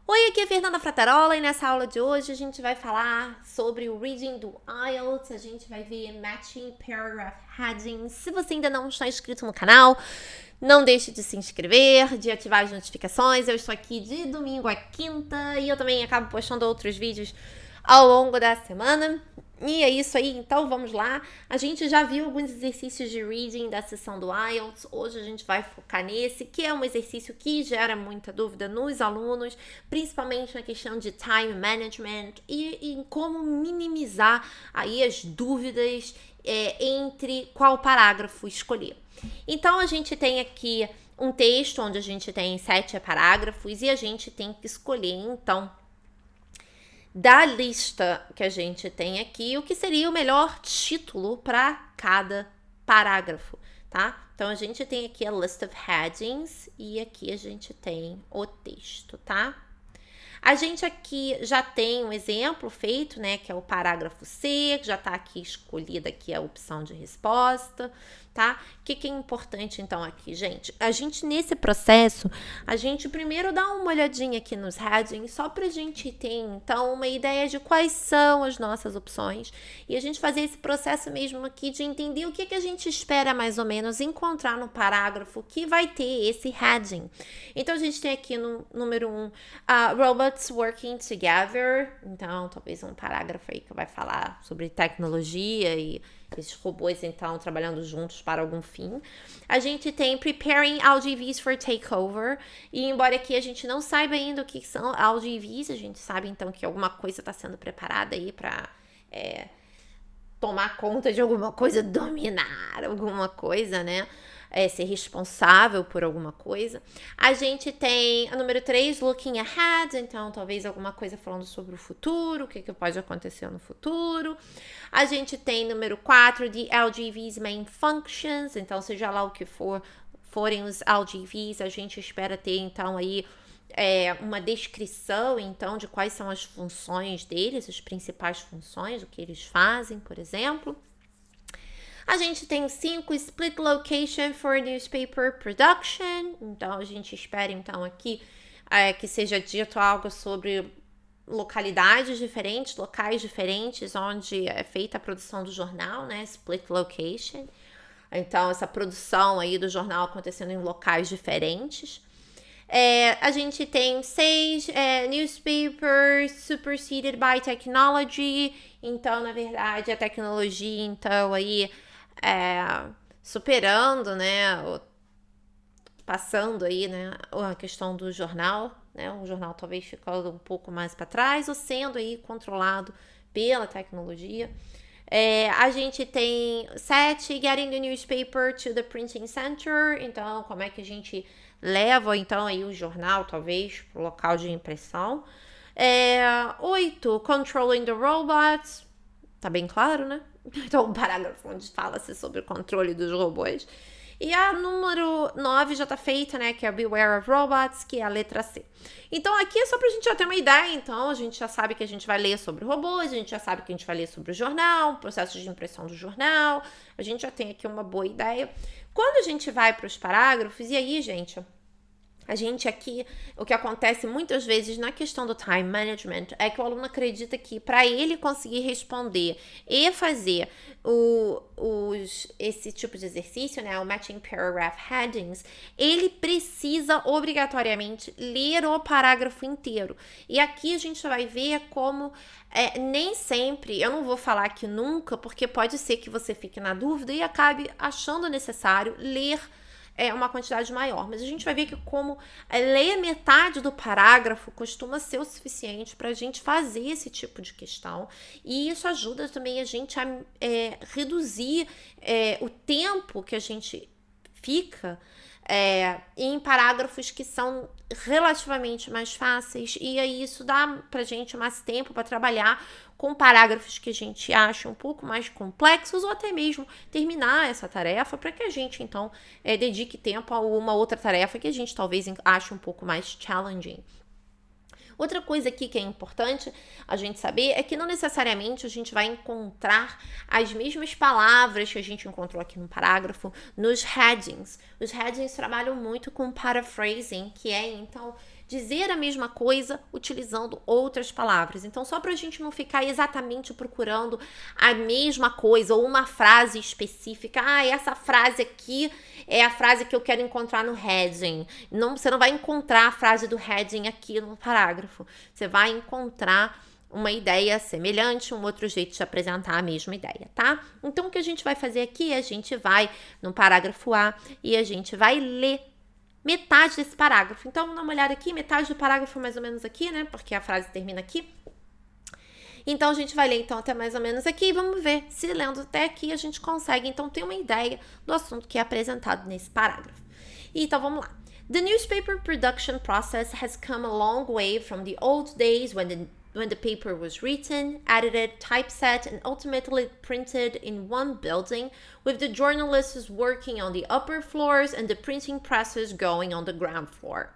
Oi, aqui é a Fernanda Frattarola e nessa aula de hoje a gente vai falar sobre o reading do IELTS, a gente vai ver matching paragraph headings. Se você ainda não está inscrito no canal, não deixe de se inscrever, de ativar as notificações. Eu estou aqui de domingo a quinta e eu também acabo postando outros vídeos ao longo da semana. E é isso aí, então vamos lá. A gente já viu alguns exercícios de reading da sessão do IELTS. Hoje a gente vai focar nesse, que é um exercício que gera muita dúvida nos alunos, principalmente na questão de time management e em como minimizar aí as dúvidas entre qual parágrafo escolher. Então a gente tem aqui um texto onde a gente tem 7 parágrafos e a gente tem que escolher, então, da lista que a gente tem aqui, o que seria o melhor título para cada parágrafo, tá? Então, a gente tem aqui a list of headings e aqui a gente tem o texto, tá? A gente aqui já tem um exemplo feito, né, que é o parágrafo C, que já está aqui escolhida aqui a opção de resposta, tá? O que é importante, então, aqui, gente? A gente, nesse processo, a gente primeiro dá uma olhadinha aqui nos headings, só pra gente ter, então, uma ideia de quais são as nossas opções e a gente fazer esse processo mesmo aqui de entender o que a gente espera, mais ou menos, encontrar no parágrafo que vai ter esse heading. Então, a gente tem aqui no número 1, robots working together. Então, talvez um parágrafo aí que vai falar sobre tecnologia e esses robôs, então, trabalhando juntos para algum fim. A gente tem preparing LGVs for takeover. E embora aqui a gente não saiba ainda o que são LGVs, a gente sabe, então, que alguma coisa está sendo preparada aí para tomar conta de alguma coisa, dominar alguma coisa, né? Ser responsável por alguma coisa. A gente tem a número 3, looking ahead, então talvez alguma coisa falando sobre o futuro, o que pode acontecer no futuro. A gente tem número 4, the LGV's main functions, então seja lá o que forem os LGVs, a gente espera ter então aí uma descrição, então, de quais são as funções deles, as principais funções, o que eles fazem, por exemplo. A gente tem 5, split location for newspaper production, então a gente espera, então, aqui que seja dito algo sobre localidades diferentes, locais diferentes, onde é feita a produção do jornal, né, split location. Então, essa produção aí do jornal acontecendo em locais diferentes. A gente tem 6 newspapers superseded by technology. Então, na verdade, a tecnologia, então, aí superando, né, passando aí, né, a questão do jornal, né, o jornal talvez ficando um pouco mais para trás ou sendo aí controlado pela tecnologia. A gente tem 7, getting the newspaper to the printing center. Então, como é que a gente leva, então, aí o jornal, talvez, para o local de impressão. 8, controlling the robots. Tá bem claro, né? Então, um parágrafo onde fala-se sobre o controle dos robôs. E a número 9 já tá feita, né? Que é Beware of Robots, que é a letra C. Então, aqui é só pra gente já ter uma ideia. Então, a gente já sabe que a gente vai ler sobre robôs, a gente já sabe que a gente vai ler sobre o jornal, o processo de impressão do jornal. A gente já tem aqui uma boa ideia. Quando a gente vai para os parágrafos, e aí, gente, a gente aqui, o que acontece muitas vezes na questão do time management é que o aluno acredita que para ele conseguir responder e fazer esse tipo de exercício, né, o matching paragraph headings, ele precisa obrigatoriamente ler o parágrafo inteiro. E aqui a gente vai ver como nem sempre, eu não vou falar que nunca, porque pode ser que você fique na dúvida e acabe achando necessário ler uma quantidade maior, mas a gente vai ver que como ler metade do parágrafo costuma ser o suficiente para a gente fazer esse tipo de questão, e isso ajuda também a gente a reduzir o tempo que a gente fica em parágrafos que são relativamente mais fáceis, e aí isso dá pra gente mais tempo para trabalhar com parágrafos que a gente acha um pouco mais complexos, ou até mesmo terminar essa tarefa para que a gente, então, dedique tempo a uma outra tarefa que a gente talvez ache um pouco mais challenging. Outra coisa aqui que é importante a gente saber é que não necessariamente a gente vai encontrar as mesmas palavras que a gente encontrou aqui no parágrafo nos headings. Os headings trabalham muito com paraphrasing, que é, então, dizer a mesma coisa utilizando outras palavras. Então, só para a gente não ficar exatamente procurando a mesma coisa ou uma frase específica. Essa frase aqui é a frase que eu quero encontrar no heading. Não, você não vai encontrar a frase do heading aqui no parágrafo. Você vai encontrar uma ideia semelhante, um outro jeito de apresentar a mesma ideia, tá? Então, o que a gente vai fazer aqui, a gente vai no parágrafo A e a gente vai ler metade desse parágrafo. Então, vamos dar uma olhada aqui, metade do parágrafo mais ou menos aqui, né? Porque a frase termina aqui. Então, a gente vai ler, então, até mais ou menos aqui e vamos ver se lendo até aqui a gente consegue, então, ter uma ideia do assunto que é apresentado nesse parágrafo. Então, vamos lá. The newspaper production process has come a long way from the old days when the paper was written, edited, typeset, and ultimately printed in one building, with the journalists working on the upper floors and the printing presses going on the ground floor.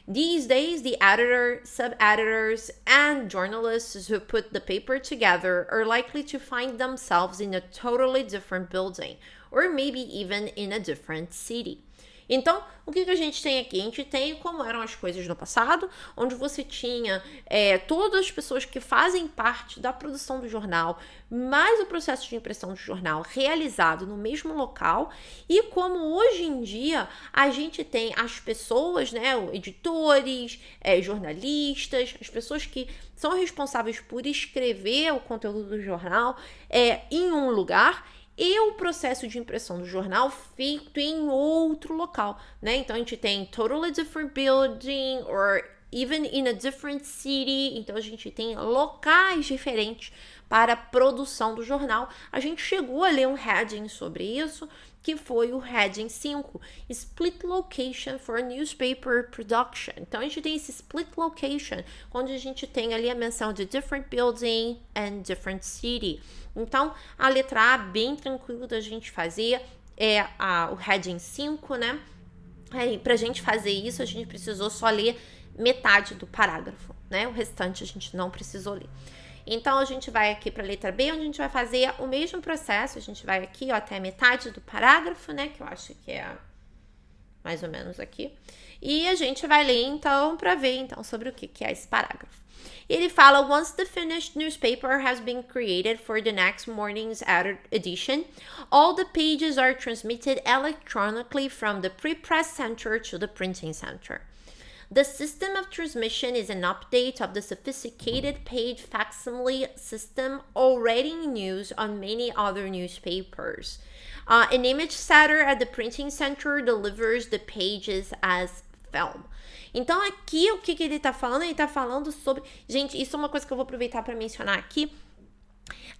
These days, the editor, sub-editors, and journalists who put the paper together are likely to find themselves in a totally different building, or maybe even in a different city. Então, o que a gente tem aqui? A gente tem como eram as coisas no passado, onde você tinha todas as pessoas que fazem parte da produção do jornal, mais o processo de impressão do jornal realizado no mesmo local, e como hoje em dia a gente tem as pessoas, né, editores, jornalistas, as pessoas que são responsáveis por escrever o conteúdo do jornal em um lugar, e o processo de impressão do jornal feito em outro local, né? Então, a gente tem totally different building or even in a different city. Então, a gente tem locais diferentes para a produção do jornal. A gente chegou a ler um heading sobre isso, que foi o heading 5, Split Location for Newspaper Production. Então, a gente tem esse split location, onde a gente tem ali a menção de different building and different city. Então, a letra A, bem tranquilo da gente fazer, o heading 5, né? Pra gente fazer isso, a gente precisou só ler metade do parágrafo, né? O restante a gente não precisou ler. Então, a gente vai aqui para a letra B, onde a gente vai fazer o mesmo processo. A gente vai aqui, até a metade do parágrafo, né? Que eu acho que é mais ou menos aqui. E a gente vai ler, então, para ver, então, sobre o que é esse parágrafo. Ele fala, once the finished newspaper has been created for the next morning's edition, all the pages are transmitted electronically from the pre-press center to the printing center. The system of transmission is an update of the sophisticated page facsimile system already in use on many other newspapers. An image setter at the printing center delivers the pages as film. Então, aqui, o que ele tá falando? Ele tá falando sobre... Gente, isso é uma coisa que eu vou aproveitar para mencionar aqui.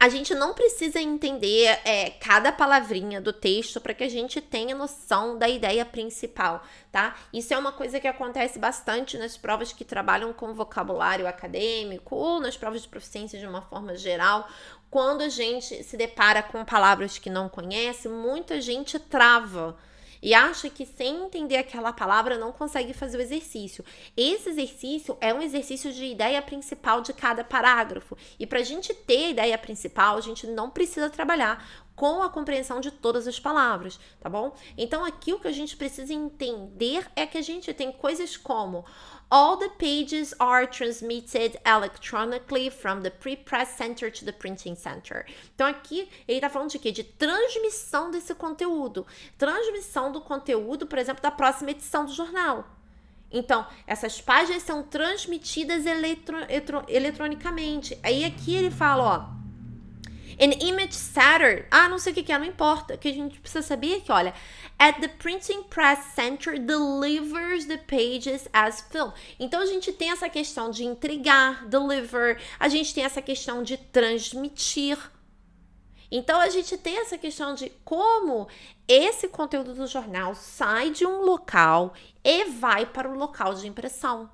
A gente não precisa entender cada palavrinha do texto para que a gente tenha noção da ideia principal, tá? Isso é uma coisa que acontece bastante nas provas que trabalham com vocabulário acadêmico ou nas provas de proficiência de uma forma geral. Quando a gente se depara com palavras que não conhece, muita gente trava e acha que sem entender aquela palavra não consegue fazer o exercício. Esse exercício é um exercício de ideia principal de cada parágrafo. E para a gente ter a ideia principal, a gente não precisa trabalhar com a compreensão de todas as palavras, tá bom? Então, aqui o que a gente precisa entender é que a gente tem coisas como all the pages are transmitted electronically from the pre-press center to the printing center. Então, aqui ele tá falando de quê? De transmissão desse conteúdo. Transmissão do conteúdo, por exemplo, da próxima edição do jornal. Então, essas páginas são transmitidas eletronicamente. Aí, aqui ele fala, ó, an image setter, não sei o que é, não importa. O que a gente precisa saber é que, olha, at the printing press center delivers the pages as film. Então, a gente tem essa questão de entregar, deliver. A gente tem essa questão de transmitir. Então, a gente tem essa questão de como esse conteúdo do jornal sai de um local e vai para o local de impressão.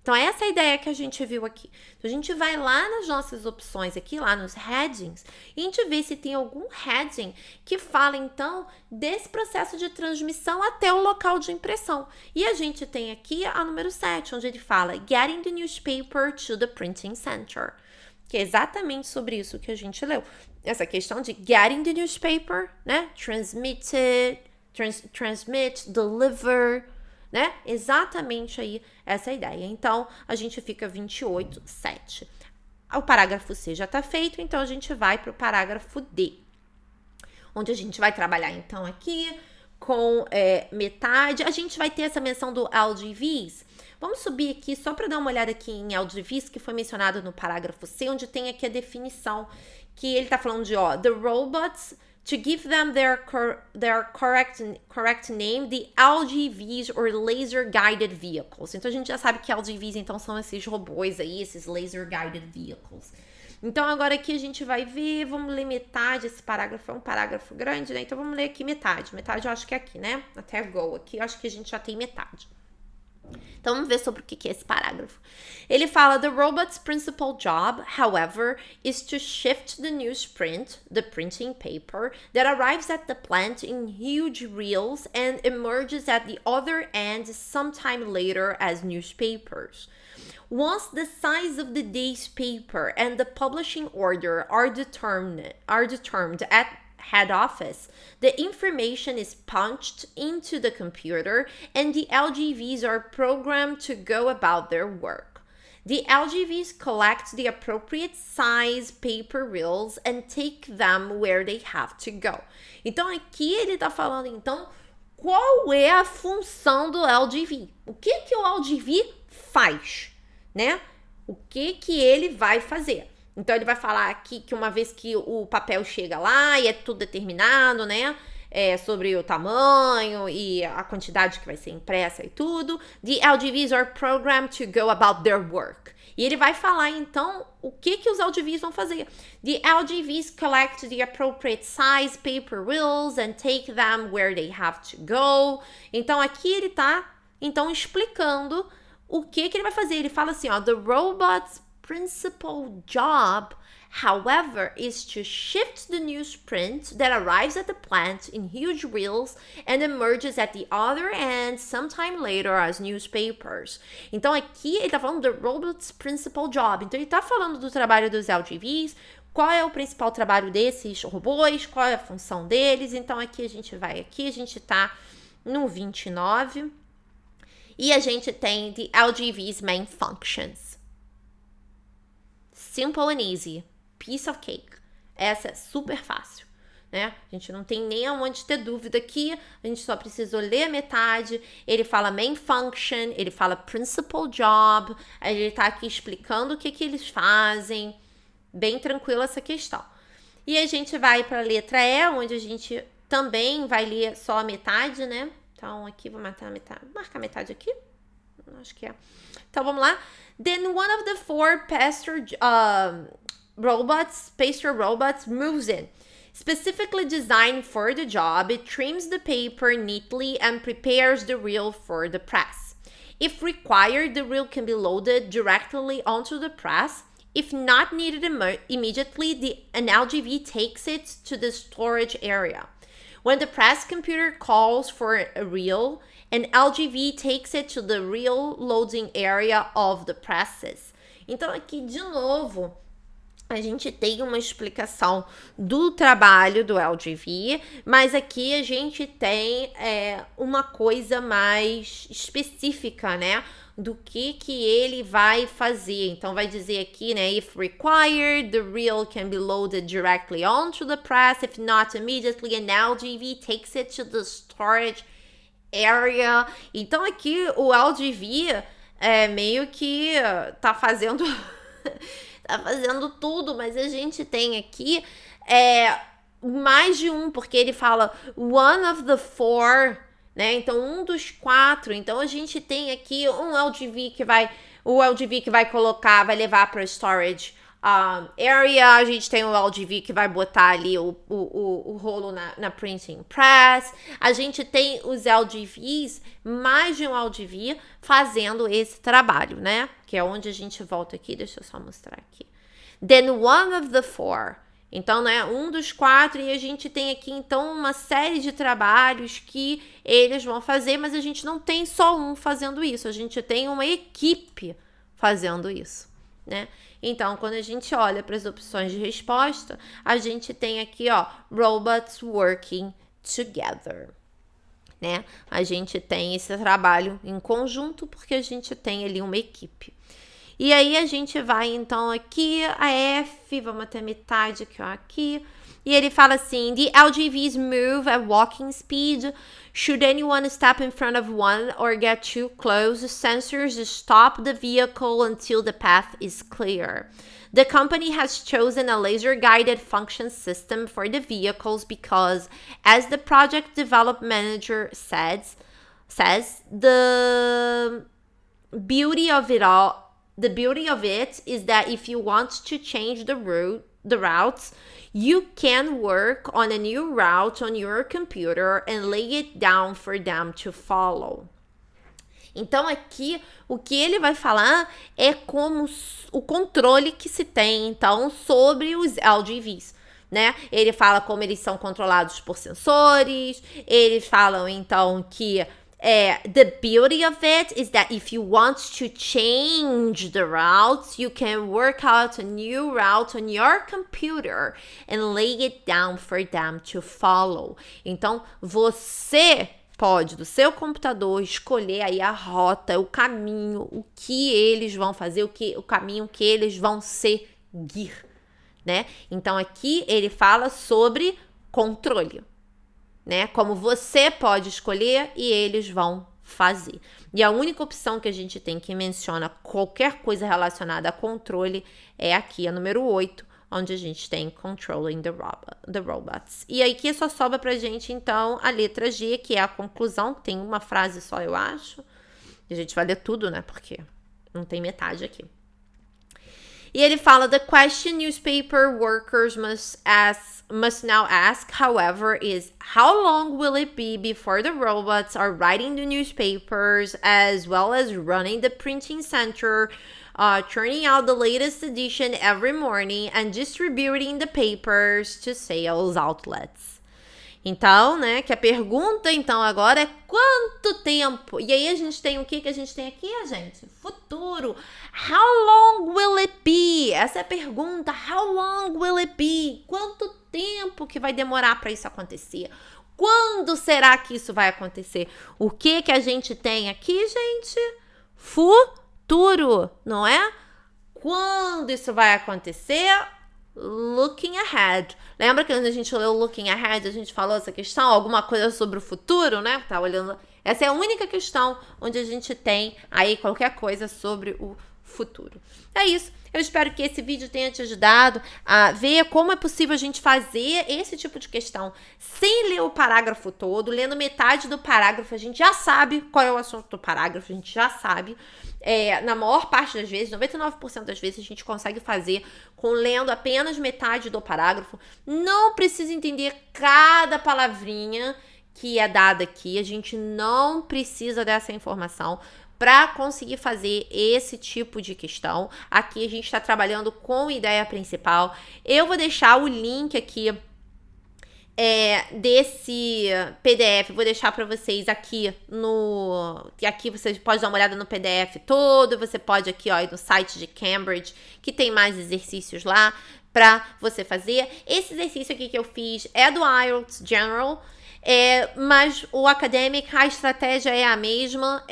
Então, essa é a ideia que a gente viu aqui. Então, a gente vai lá nas nossas opções aqui, lá nos headings, e a gente vê se tem algum heading que fala, então, desse processo de transmissão até o local de impressão. E a gente tem aqui a número 7, onde ele fala Getting the newspaper to the printing center. Que é exatamente sobre isso que a gente leu. Essa questão de getting the newspaper, né? Transmit, deliver, né? Exatamente aí essa ideia. Então, a gente fica 28, 7. O parágrafo C já está feito, então a gente vai para o parágrafo D, onde a gente vai trabalhar, então, aqui com metade. A gente vai ter essa menção do LGVs. Vamos subir aqui só para dar uma olhada aqui em LGVs, que foi mencionado no parágrafo C, onde tem aqui a definição, que ele está falando de, the robots, to give them their correct name, the LGVs, or Laser Guided Vehicles. Então, a gente já sabe que LGVs, então, são esses robôs aí, esses Laser Guided Vehicles. Então, agora aqui a gente vai ver, vamos ler metade, esse parágrafo é um parágrafo grande, né? Então, vamos ler aqui metade. Metade eu acho que é aqui, né? Até go aqui, eu acho que a gente já tem metade. Então, vamos ver sobre o que é esse parágrafo. Ele fala, the robot's principal job, however, is to shift the newsprint, the printing paper, that arrives at the plant in huge reels and emerges at the other end sometime later as newspapers. Once the size of the day's paper and the publishing order are determined at head office, the information is punched into the computer and the LGVs are programmed to go about their work. The LGVs collect the appropriate size paper reels and take them where they have to go. Então, aqui ele tá falando, então, qual é a função do LGV? O que o LGV faz, né? O que ele vai fazer? Então, ele vai falar aqui que uma vez que o papel chega lá e é tudo determinado, né? Sobre o tamanho e a quantidade que vai ser impressa e tudo. The LGVs are programmed to go about their work. E ele vai falar, então, o que os LGVs vão fazer. The LGVs collect the appropriate size paper reels and take them where they have to go. Então, aqui ele tá, então, explicando o que ele vai fazer. Ele fala assim, the robot's principal job, however, is to shift the newsprint that arrives at the plant in huge reels and emerges at the other end sometime later as newspapers. Então, aqui ele tá falando do robot's principal job. Então, ele tá falando do trabalho dos LGVs, qual é o principal trabalho desses robôs, qual é a função deles. Então, aqui a gente tá no 29 e a gente tem the LGV's main functions. Simple and easy. Piece of cake. Essa é super fácil, né? A gente não tem nem aonde ter dúvida aqui. A gente só precisou ler a metade. Ele fala main function, ele fala principal job. Ele tá aqui explicando o que eles fazem. Bem tranquila essa questão. E a gente vai para a letra E, onde a gente também vai ler só a metade, né? Então, aqui vou marcar a metade aqui. Acho que é. Então, vamos lá. Then one of the four pasture robots moves in. Specifically designed for the job, it trims the paper neatly and prepares the reel for the press. If required, the reel can be loaded directly onto the press. If not needed immediately, an LGV takes it to the storage area. When the press computer calls for a reel, an LGV takes it to the reel loading area of the presses. Então, aqui, de novo, a gente tem uma explicação do trabalho do LGV, mas aqui a gente tem uma coisa mais específica, né? Do que ele vai fazer. Então, vai dizer aqui, né? If required, the reel can be loaded directly onto the press. If not immediately, an LGV takes it to the storage area. Então, aqui o LGV meio que tá fazendo tá fazendo tudo, mas a gente tem aqui mais de um, porque ele fala one of the four, né? Então, um dos 4. Então, a gente tem aqui o LGV que vai colocar, vai levar para o storage area. A gente tem o LGV que vai botar ali o rolo na printing press. A gente tem os LGVs, mais de um LGV fazendo esse trabalho, né? Que é onde a gente volta aqui. Deixa eu só mostrar aqui. Then one of the four. Então, né, um dos 4, e a gente tem aqui, então, uma série de trabalhos que eles vão fazer, mas a gente não tem só um fazendo isso, a gente tem uma equipe fazendo isso, né? Então, quando a gente olha para as opções de resposta, a gente tem aqui, robots working together. né? A gente tem esse trabalho em conjunto porque a gente tem ali uma equipe. E aí a gente vai então aqui, a F, vamos até metade aqui, ó, aqui. E ele fala assim, the LGVs move at walking speed. Should anyone step in front of one or get too close, sensors stop the vehicle until the path is clear. The company has chosen a laser-guided function system for the vehicles because, as the project development manager says, the beauty of it is that if you want to change the routes, you can work on a new route on your computer and lay it down for them to follow. Então aqui o que ele vai falar é como o controle que se tem então sobre os LGVs, né? Ele fala como eles são controlados por sensores, eles falam então que the beauty of it is that if you want to change the routes, you can work out a new route on your computer and lay it down for them to follow. Então, você pode, do seu computador, escolher aí a rota, o caminho, o que eles vão fazer, o caminho que eles vão seguir, né? Então, aqui ele fala sobre controle, né? Como você pode escolher e eles vão fazer. E a única opção que a gente tem que menciona qualquer coisa relacionada a controle é aqui, a número 8, onde a gente tem Controlling the Robots. E aí que só sobra pra gente, então, a letra G, que é a conclusão, que tem uma frase só, eu acho. E a gente vai ler tudo, né? Porque não tem metade aqui. E ele fala, the question newspaper workers must now ask, however, is how long will it be before the robots are writing the newspapers as well as running the printing center, churning out the latest edition every morning and distributing the papers to sales outlets. Então, né, que a pergunta, então, agora é quanto tempo? E aí a gente tem o que a gente tem aqui, gente? Futuro. How long will it be? Essa é a pergunta. How long will it be? Quanto tempo que vai demorar para isso acontecer? Quando será que isso vai acontecer? O que a gente tem aqui, gente? Futuro, não é? Quando isso vai acontecer? Looking ahead. Lembra que quando a gente leu Looking Ahead, a gente falou essa questão? Alguma coisa sobre o futuro, né? Tá olhando. Essa é a única questão onde a gente tem aí qualquer coisa sobre o futuro. É isso. Eu espero que esse vídeo tenha te ajudado a ver como é possível a gente fazer esse tipo de questão sem ler o parágrafo todo. Lendo metade do parágrafo, a gente já sabe qual é o assunto do parágrafo, a gente já sabe. Na maior parte das vezes, 99% das vezes, a gente consegue fazer com lendo apenas metade do parágrafo. Não precisa entender cada palavrinha que é dada aqui. A gente não precisa dessa informação para conseguir fazer esse tipo de questão. Aqui a gente está trabalhando com ideia principal. Eu vou deixar o link aqui desse PDF, vou deixar para vocês aqui aqui você pode dar uma olhada no PDF todo, você pode aqui, ó, ir no site de Cambridge, que tem mais exercícios lá para você fazer. Esse exercício aqui que eu fiz é do IELTS General, mas o Academic, a estratégia é a mesma,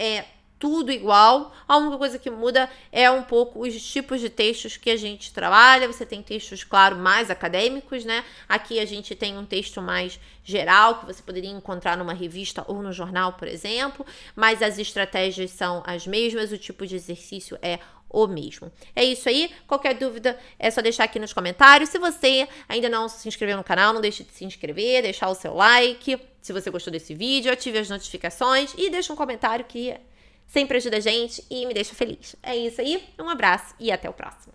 tudo igual. A única coisa que muda é um pouco os tipos de textos que a gente trabalha. Você tem textos, claro, mais acadêmicos, né? Aqui a gente tem um texto mais geral, que você poderia encontrar numa revista ou no jornal, por exemplo, mas as estratégias são as mesmas, o tipo de exercício é o mesmo. É isso aí. Qualquer dúvida é só deixar aqui nos comentários. Se você ainda não se inscreveu no canal, não deixe de se inscrever, deixar o seu like. Se você gostou desse vídeo, ative as notificações e deixa um comentário que sempre ajuda a gente e me deixa feliz. É isso aí, um abraço e até o próximo.